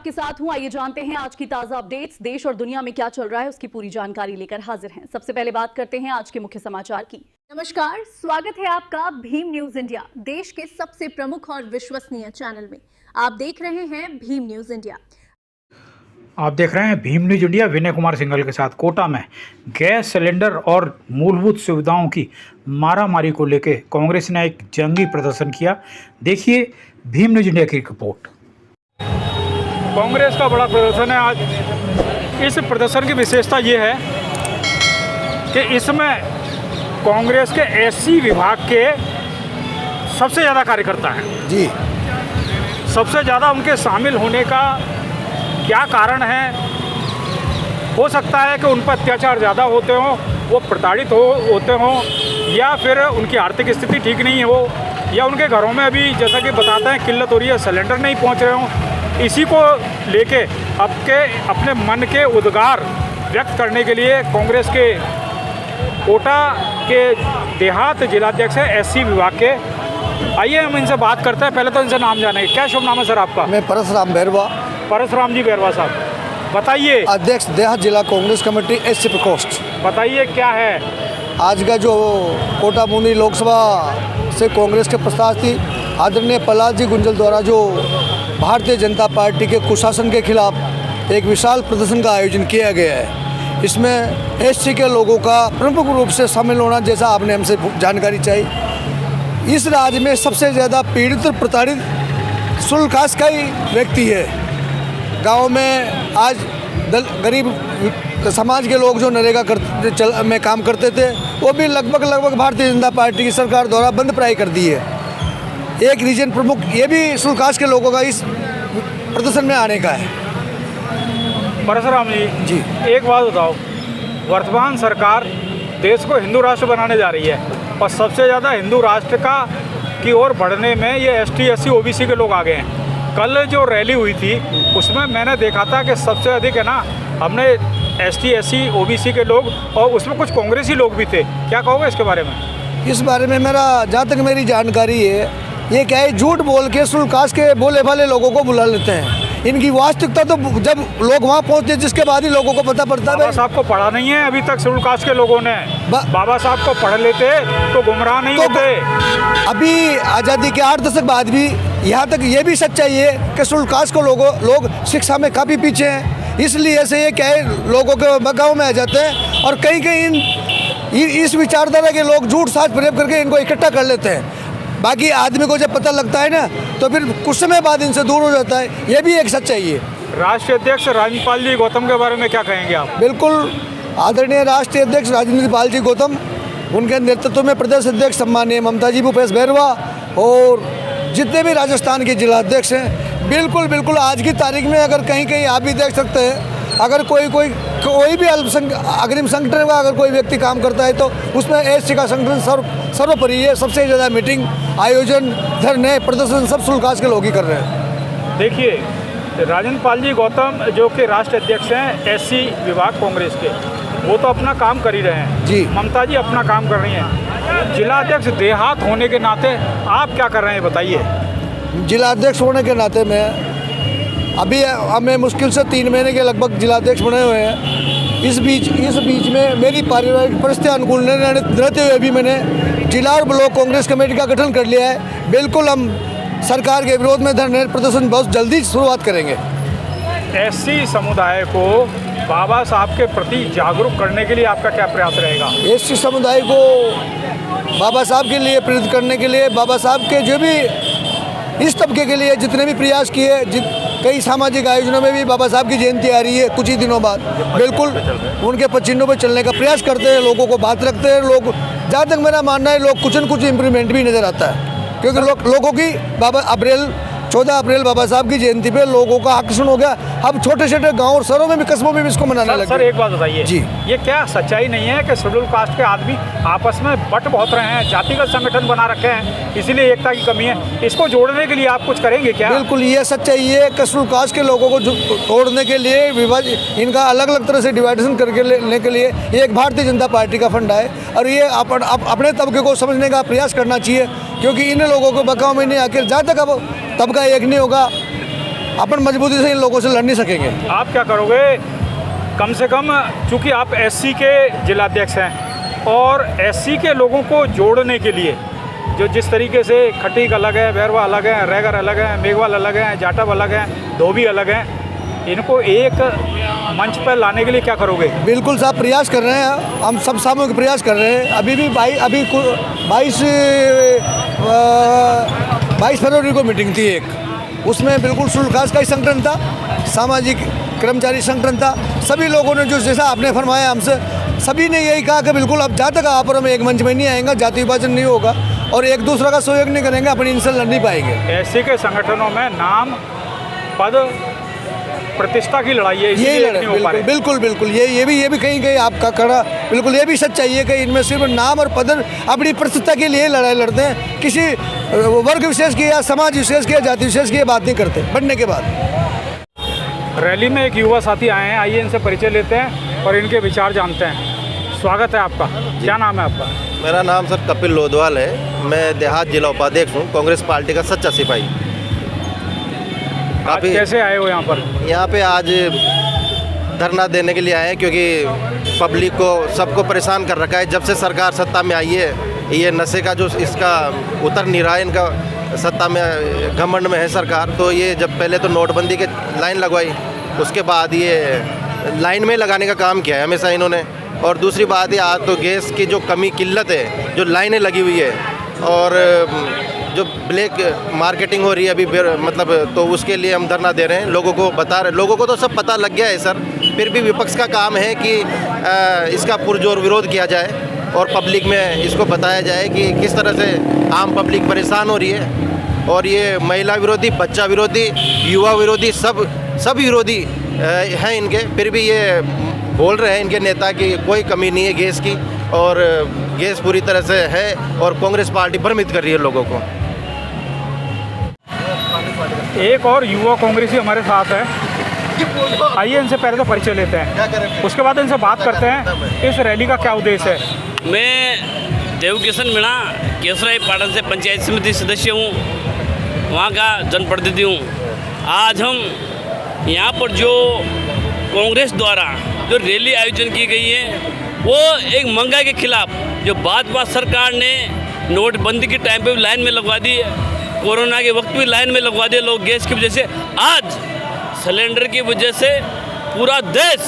आपके साथ हूं। आइए जानते हैं आज की ताजा अपडेट्स। देश और दुनिया में क्या चल रहा है उसकी पूरी जानकारी लेकर हाजिर हैं। सबसे पहले बात करते हैं आज के मुख्य समाचार की। नमस्कार, स्वागत है आपका भीम न्यूज इंडिया, देश के सबसे प्रमुख और विश्वसनीय चैनल में। आप देख रहे हैं भीम न्यूज इंडिया। आप देख रहे हैं भीम न्यूज इंडिया। विनय कुमार सिंघल के साथ कोटा में गैस सिलेंडर और मूलभूत सुविधाओं की मारामारी को लेकर कांग्रेस ने एक जंगी प्रदर्शन किया। देखिए भीम न्यूज इंडिया की रिपोर्ट। कांग्रेस का बड़ा प्रदर्शन है आज। इस प्रदर्शन की विशेषता ये है कि इसमें कांग्रेस के एससी विभाग के सबसे ज़्यादा कार्यकर्ता हैं जी। सबसे ज़्यादा उनके शामिल होने का क्या कारण है? हो सकता है कि उन पर अत्याचार ज़्यादा होते हों, वो प्रताड़ित होते हों, या फिर उनकी आर्थिक स्थिति ठीक नहीं हो, या उनके घरों में अभी जैसा कि बताते हैं किल्लत हो रही है, सिलेंडर नहीं पहुंच रहे हों। इसी को लेके अपने मन के उद्गार व्यक्त करने के लिए कांग्रेस के कोटा के देहात जिलाध्यक्ष है एससी विभाग के। आइए हम इनसे बात करते हैं। पहले तो इनसे नाम जानेंगे। क्या शुभ नाम है सर आपका? मैं परसराम बैरवा। परसराम जी बैरवा साहब, बताइए। अध्यक्ष देहात जिला कांग्रेस कमेटी एससी प्रकोष्ठ। बताइए क्या है आज का जो कोटा बूंदी लोकसभा से कांग्रेस के प्रस्ताव थी, आदरणीय प्रहलाद जी गुंजल द्वारा जो भारतीय जनता पार्टी के कुशासन के खिलाफ एक विशाल प्रदर्शन का आयोजन किया गया है। इसमें एससी के लोगों का प्रमुख रूप से शामिल होना, जैसा आपने हमसे जानकारी चाहिए। इस राज्य में सबसे ज़्यादा पीड़ित और प्रताड़ित शुल्क कास्ट का ही व्यक्ति है। गांव में आज गरीब समाज के लोग जो नरेगा में काम करते थे, वो भी लगभग भारतीय जनता पार्टी की सरकार द्वारा बंद प्राय कर दी है। एक रीजन प्रमुख ये भी शुल्क कास्ट के लोगों का इस प्रदर्शन में आने का है। परसराम जी, एक बात बताओ, वर्तमान सरकार देश को हिंदू राष्ट्र बनाने जा रही है और सबसे ज़्यादा हिंदू राष्ट्र की ओर बढ़ने में ये एसटी एससी ओबीसी के लोग आ गए हैं। कल जो रैली हुई थी उसमें मैंने देखा था कि सबसे अधिक है ना हमने एसटी एससी ओबीसी के लोग, और उसमें कुछ कांग्रेसी लोग भी थे। क्या कहोगे इसके बारे में? इस बारे में जहाँ तक मेरी जानकारी है, ये क्या है, झूठ बोल के शुल्क कास्ट के बोले भाले लोगों को बुला लेते हैं। इनकी वास्तविकता तो जब लोग वहाँ पहुँचते हैं जिसके बाद ही लोगों को पता पड़ता है। बाबा साहब को पढ़ा नहीं है अभी तक शुल्क कास्ट के लोगों ने। बाबा साहब को पढ़ लेते तो गुमराह नहीं होते। अभी आज़ादी के 8 दशक बाद भी यहाँ तक ये भी सच्चाई है कि शुल्क कास्ट को लोग शिक्षा में काफ़ी पीछे हैं। इसलिए ऐसे ये क्या है, लोगों के बगाव में आ जाते हैं और कहीं इस विचारधारा के लोग झूठ साज प्रयोग करके इनको इकट्ठा कर लेते हैं। बाकी आदमी को जब पता लगता है ना, तो फिर कुछ समय बाद इनसे दूर हो जाता है। ये भी एक सच्चाई है। राष्ट्रीय अध्यक्ष राजनीतिपाल जी गौतम के बारे में क्या कहेंगे आप? बिल्कुल, आदरणीय राष्ट्रीय अध्यक्ष राजनीतिपाल जी गौतम, उनके नेतृत्व में प्रदेश अध्यक्ष सम्माननीय ममता जी भूपेश बैरवा और जितने भी राजस्थान के जिला अध्यक्ष हैं, बिल्कुल आज की तारीख में अगर कहीं आप भी देख सकते हैं, अगर कोई भी अग्रिम संगठन का अगर कोई व्यक्ति काम करता है तो उसमें एससी का संगठन सर्वोपरि है। सबसे ज़्यादा मीटिंग, आयोजन, धरने, प्रदर्शन सब शुल्क कास्ट के लोग ही कर रहे हैं। देखिए, राजनीतिपाल जी गौतम जो कि राष्ट्रीय अध्यक्ष हैं एससी विभाग कांग्रेस के, वो तो अपना काम कर ही रहे हैं जी। ममता जी अपना काम कर रही हैं। जिला अध्यक्ष देहात होने के नाते आप क्या कर रहे हैं, बताइए। जिला अध्यक्ष होने के नाते में अभी हमें मुश्किल से 3 महीने के लगभग जिलाध्यक्ष बने हुए हैं। इस बीच में मेरी पारिवारिक परिस्थिति अनुकूल रहते हुए भी मैंने जिला और ब्लॉक कांग्रेस कमेटी का गठन कर लिया है। बिल्कुल हम सरकार के विरोध में धरने प्रदर्शन बहुत जल्दी शुरुआत करेंगे। एससी समुदाय को बाबा साहब के प्रति जागरूक करने के लिए आपका क्या प्रयास रहेगा? एससी समुदाय को बाबा साहब के लिए प्रेरित करने के लिए, बाबा साहब के जो भी इस तबके के लिए जितने भी प्रयास किए, कई सामाजिक आयोजनों में भी बाबा साहब की जयंती आ रही है कुछ ही दिनों बाद, बिल्कुल उनके पचिन्हों पर चलने का प्रयास करते हैं, लोगों को बात रखते हैं। लोग, जहाँ तक मेरा मानना है, लोग कुछ न कुछ इम्प्रूवमेंट भी नज़र आता है, क्योंकि लोगों की 14 अप्रैल बाबा साहब की जयंती पे लोगों का आकर्षण हो गया। अब छोटे छोटे गांव और शहरों में भी, कस्बों में भी इसको मनाने लगे। सर एक बात बताइए जी, ये क्या सच्चाई नहीं है कि शेड्यूल कास्ट के आदमी आपस में बट बहुत रहे हैं, जातिगत संगठन बना रखे हैं, इसीलिए एकता की कमी है? इसको जोड़ने के लिए आप कुछ करेंगे क्या? बिल्कुल, ये सच्चाई है कि शेड्यूल कास्ट के लोगों को तोड़ने के लिए, इनका अलग अलग तरह से डिवाइडेशन करके लेने के लिए एक भारतीय जनता पार्टी का फंडा है और ये अपने तबके को समझने का प्रयास करना चाहिए, क्योंकि इन लोगों को बकाव में नहीं आकर जहाँ तक अब तबका एक नहीं होगा, अपन मजबूती से इन लोगों से लड़ नहीं सकेंगे। आप क्या करोगे? कम से कम चूँकि आप एससी के जिलाध्यक्ष हैं और एससी के लोगों को जोड़ने के लिए जो जिस तरीके से खटीक अलग है, बैरवा अलग है, रैगर अलग है, मेघवाल अलग है, जाटव अलग है, धोबी अलग है, इनको एक मंच पर लाने के लिए क्या करोगे? बिल्कुल साहब प्रयास कर रहे हैं, हम सब सामूहिक प्रयास कर रहे हैं। अभी भी 22 फरवरी को मीटिंग थी एक, उसमें बिल्कुल शुल्कास का ही संगठन था, सामाजिक कर्मचारी संगठन था। सभी लोगों ने जो जैसा आपने फरमाया हमसे, सभी ने यही कहा कि बिल्कुल अब जहाँ तक आप और हम एक मंच में नहीं आएंगे, जाति विभाजन नहीं होगा और एक दूसरा का सहयोग नहीं करेंगे, अपनी इनसे लड़ नहीं पाएंगे। ऐसे के संगठनों में नाम, पद, प्रतिष्ठा की लड़ाई है, यही लड़ाई बिल्कुल बिल्कुल बिल्कुल ये भी कहीं आपका खड़ा बिल्कुल ये भी सच्चाई है कि इनमें सिर्फ नाम और पद अपनी प्रतिष्ठा के लिए लड़ाई लड़ते हैं, किसी वर्ग विशेष की या समाज विशेष की या जाति विशेष की बात नहीं करते बढ़ने के बाद। रैली में एक युवा साथी आए हैं, आइए इनसे परिचय लेते हैं और इनके विचार जानते हैं। स्वागत है आपका, क्या नाम है आपका? मेरा नाम सर कपिल लोधवाल है, मैं देहात जिला उपाध्यक्ष हूँ, कांग्रेस पार्टी का सच्चा सिपाही। आप कैसे आए हो यहाँ पर? यहाँ पे आज धरना देने के लिए आए हैं क्योंकि पब्लिक को सबको परेशान कर रखा है। जब से सरकार सत्ता में आई है, ये नशे का जो इसका उतर नहीं रहा है, इनका सत्ता में घमंड में है सरकार। तो ये जब पहले तो नोटबंदी के लाइन लगवाई, उसके बाद ये लाइन में लगाने का काम किया है हमेशा इन्होंने। और दूसरी बात है, आज तो गैस की जो कमी किल्लत है, जो लाइनें लगी हुई है और जो ब्लैक मार्केटिंग हो रही है अभी मतलब, तो उसके लिए हम धरना दे रहे हैं। लोगों को बता रहे, लोगों को तो सब पता लग गया है सर, फिर भी विपक्ष का काम है कि इसका पुरजोर विरोध किया जाए और पब्लिक में इसको बताया जाए कि किस तरह से आम पब्लिक परेशान हो रही है। और ये महिला विरोधी, बच्चा विरोधी, युवा विरोधी, सब विरोधी हैं इनके, फिर भी ये बोल रहे हैं इनके नेता कि कोई कमी नहीं है गैस की, और गैस पूरी तरह से है और कांग्रेस पार्टी भ्रमित कर रही है लोगों को। एक और युवा कांग्रेसी हमारे साथ है, आइए इनसे पहले तो परिचय लेते हैं, उसके बाद इनसे बात करते हैं इस रैली का क्या उद्देश्य है। मैं देवकिशन मीणा केसराई पाटन से पंचायत समिति सदस्य हूँ, वहाँ का जनप्रतिनिधि हूँ। आज हम यहाँ पर जो कांग्रेस द्वारा जो रैली आयोजन की गई है, वो एक महंगाई के खिलाफ, जो भाजपा सरकार ने नोटबंदी के टाइम पे भी लाइन में लगवा दी है, कोरोना के वक्त भी लाइन में लगवा दिए लोग गैस की वजह से। आज सिलेंडर की वजह से पूरा देश,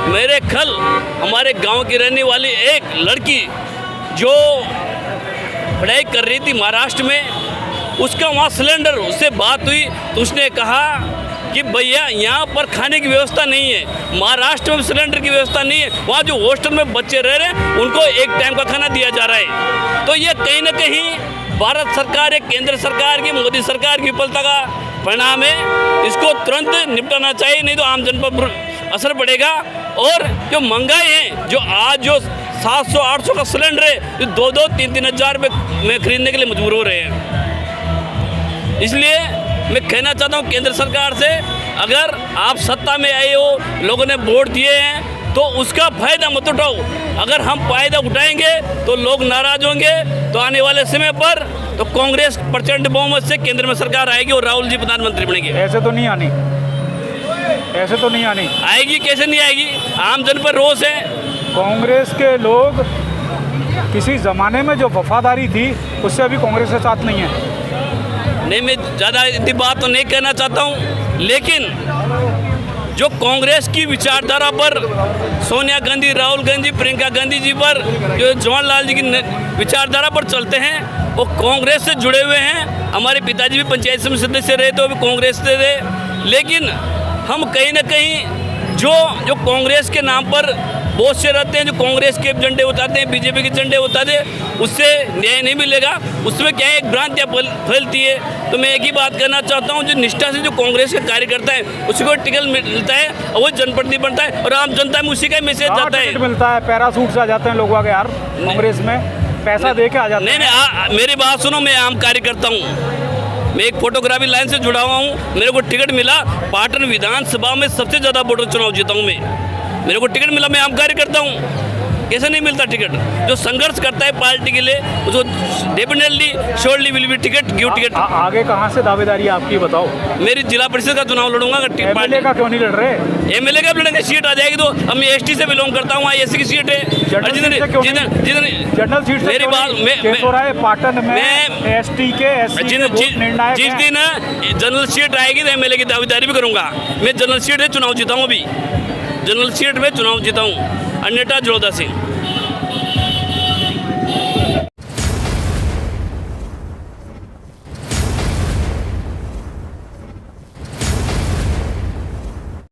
मेरे कल हमारे गांव की रहने वाली एक लड़की जो पढ़ाई कर रही थी महाराष्ट्र में, उसका वहाँ सिलेंडर, उससे बात हुई तो उसने कहा कि भैया यहाँ पर खाने की व्यवस्था नहीं है, महाराष्ट्र में सिलेंडर की व्यवस्था नहीं है, वहाँ जो हॉस्टल में बच्चे रह रहे हैं उनको एक टाइम का खाना दिया जा रहा है। तो ये कहीं ना कहीं भारत सरकार, एक केंद्र सरकार की, मोदी सरकार की विफलता का परिणाम है। इसको तुरंत निपटाना चाहिए, नहीं तो आम जन पर असर पड़ेगा। और जो महंगाई है, जो आज जो 700-800 का सिलेंडर है, जो 2-2, 3-3 हज़ार रुपये में खरीदने के लिए मजबूर हो रहे हैं। इसलिए मैं कहना चाहता हूँ केंद्र सरकार से, अगर आप सत्ता में आए हो, लोगों ने वोट दिए हैं, तो उसका फायदा मत उठाओ। अगर हम फायदा उठाएंगे तो लोग नाराज होंगे, तो आने वाले समय पर तो कांग्रेस प्रचंड बहुमत से केंद्र में सरकार आएगी और राहुल जी प्रधानमंत्री बनेंगे। ऐसे तो नहीं आनी, ऐसे तो नहीं आनी। आएगी, कैसे नहीं आएगी? आम जन पर रोष है। कांग्रेस के लोग किसी ज़माने में जो वफादारी थी, उससे अभी कांग्रेस के साथ नहीं है। नहीं, मैं ज़्यादा इतनी बात तो नहीं कहना चाहता हूँ, लेकिन जो कांग्रेस की विचारधारा पर सोनिया गांधी, राहुल गांधी, प्रियंका गांधी जी पर, जो जवाहरलाल जी की विचारधारा पर चलते हैं, वो कांग्रेस से जुड़े हुए हैं। हमारे पिताजी भी पंचायत समिति सदस्य रहे तो भी कांग्रेस से थे, लेकिन हम कहीं ना कहीं जो कांग्रेस के नाम पर बहुत से रहते हैं, जो कांग्रेस के झंडे उतारते हैं, बीजेपी के झंडे उतारते हैं, उससे न्याय नहीं मिलेगा। उसमें क्या है, एक भ्रांतियाँ फैलती है। तो मैं एक ही बात कहना चाहता हूँ, जो निष्ठा से जो कांग्रेस के कार्यकर्ता है, उसको टिकट मिलता है और वो जनप्रतिनिधि बनता है और आम जनता में उसी का मैसेज जाता है। मिलता है, पैरासूट से आ जाते हैं लोग आगे यार, कांग्रेस में पैसा दे के आ जाते हैं। नहीं, मेरी बात सुनो, मैं आम कार्यकर्ता हूँ, मैं एक फोटोग्राफी लाइन से जुड़ा हुआ हूँ। मेरे को टिकट मिला, पाटन विधानसभा में सबसे ज़्यादा वोटर चुनाव जीता हूँ मैं, मेरे को टिकट मिला, मैं आम कार्यकर्ता हूँ। कैसे नहीं मिलता टिकट? जो संघर्ष करता है पार्टी के लिए उसको definitely surely will be ticket, give ticket. आगे कहाँ से दावेदारी है आपकी बताओ? मेरी जिला परिषद का चुनाव लड़ूंगा। अगर एमएलए का क्यों नहीं लड़ रहे? एमएलए का लड़ेंगे, सीट आ जाएगी तो। अब मैं एसटी से बिलोंग करता हूँ, एससी की सीट है। जनरल सीट से क्यों नहीं? जनरल सीट से मेरी क्यों बात नहीं? केस हो रहा है पाटन में एसटी के एससी के वोट निर्णायक जिस हैं। दिन जनरल सीट आएगी तो एमएलए की दावेदारी भी करूंगा। मैं जनरल सीट में चुनाव जीता हूँ, अभी जनरल सीट में चुनाव जीता हूँ, अन्यथा जोधा सिंह।